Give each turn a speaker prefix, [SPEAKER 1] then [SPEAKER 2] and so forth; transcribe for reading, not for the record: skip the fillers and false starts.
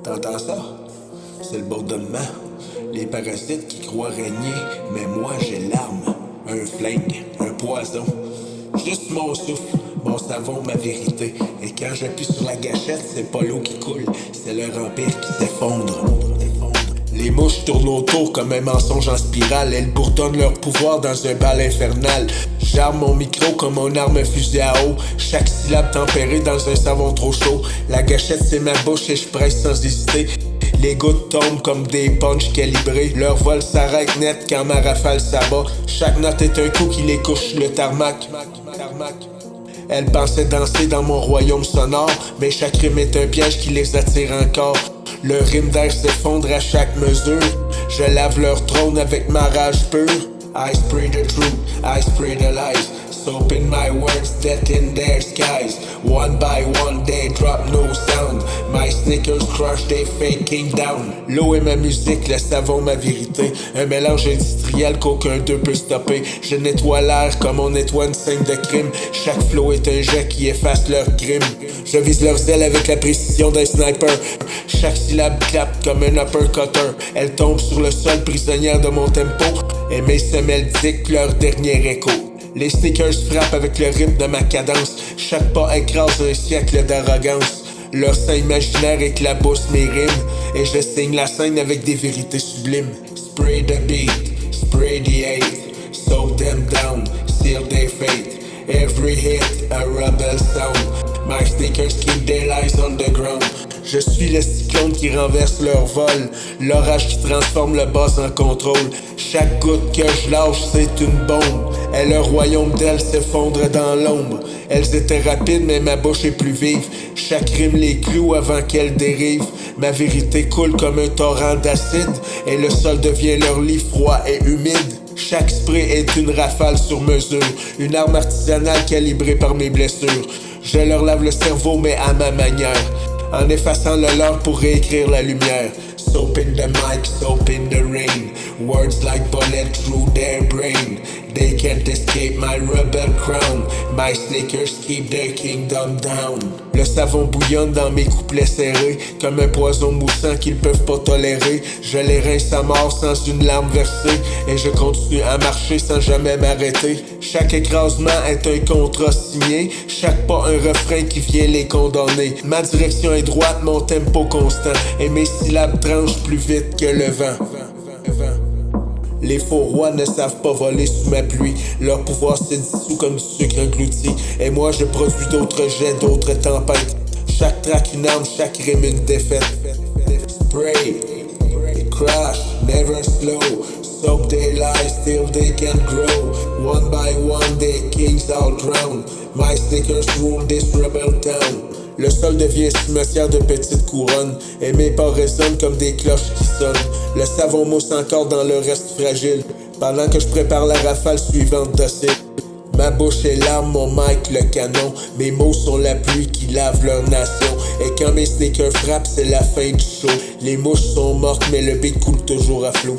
[SPEAKER 1] T'entends ça? C'est le bourdonnement. Les parasites qui croient régner, mais moi j'ai l'arme. Un flingue, un poison. Juste mon souffle, mon savon, ma vérité. Et quand j'appuie sur la gâchette, c'est pas l'eau qui coule, c'est leur empire qui s'effondre. Les mouches tournent autour comme un mensonge en spirale. Elles bourdonnent leur pouvoir dans un bal infernal. J'arme mon micro comme mon arme fusée à eau. Chaque syllabe tempérée dans un savon trop chaud. La gâchette c'est ma bouche et je presse sans hésiter. Les gouttes tombent comme des punchs calibrés. Leur vol s'arrête net quand ma rafale s'abat. Chaque note est un coup qui les couche le tarmac. Elles pensaient danser dans mon royaume sonore, mais chaque rime est un piège qui les attire encore. Le rime d'air s'effondre à chaque mesure. Je lave leur trône avec ma rage pure. I spray the truth, I spray the lies. Soap in my words, death in their skies. One by one they drop no sound. My sneakers crush, they faking down. L'eau est ma musique, le savon ma vérité. Un mélange industriel qu'aucun d'eux peut stopper. Je nettoie l'air comme on nettoie une scène de crime. Chaque flow est un jet qui efface leur crime. Je vise leurs ailes avec la précision d'un sniper. Chaque syllabe clappe comme un uppercutter. Elles tombent sur le sol prisonnières de mon tempo. Et mes semelles dictent leur dernier écho. Les sneakers frappent avec le rythme de ma cadence. Chaque pas écrase un siècle d'arrogance. Leur sein imaginaire éclabousse mes rimes. Et je signe la scène avec des vérités sublimes. Spray the beat, spray the hate. Soak them down, seal their fate. Every hit, a rebel sound. My sneakers keep their lies on the ground. Je suis le cyclone qui renverse leur vol. L'orage qui transforme le boss en contrôle. Chaque goutte que je lâche, c'est une bombe. Et le royaume d'elles s'effondre dans l'ombre. Elles étaient rapides, mais ma bouche est plus vive. Chaque rime les cloue avant qu'elles dérivent. Ma vérité coule comme un torrent d'acide. Et le sol devient leur lit froid et humide. Chaque spray est une rafale sur mesure. Une arme artisanale calibrée par mes blessures. Je leur lave le cerveau, mais à ma manière. En effaçant le leur pour réécrire la lumière. Soap in the mic, soap in the rain. Words like bullets through their brain. They can't escape my rebel crown. My sneakers keep their kingdom down. Le savon bouillonne dans mes couplets serrés. Comme un poison moussant qu'ils peuvent pas tolérer. Je les rince à mort sans une larme versée. Et je continue à marcher sans jamais m'arrêter. Chaque écrasement est un contrat signé. Chaque pas un refrain qui vient les condamner. Ma direction est droite, mon tempo constant. Et mes syllabes tranchent plus vite que le vent. Les faux rois ne savent pas voler sous ma pluie. Leur pouvoir se dissout comme du sucre englouti. Et moi je produis d'autres jets, d'autres tempêtes. Chaque track une arme, chaque rime une défaite. Spray, crash, never slow. Soak their lies till they can grow. One by one their kings all drown. My sneakers rule this rebel town. Le sol devient cimetière de petites couronnes. Et mes pas résonnent comme des cloches qui sonnent. Le savon mousse encore dans le reste fragile. Pendant que je prépare la rafale suivante docile. Ma bouche est l'arme, mon mic le canon. Mes mots sont la pluie qui lave leur nation. Et quand mes sneakers frappent, c'est la fin du show. Les mouches sont mortes mais le beat coule toujours à flot.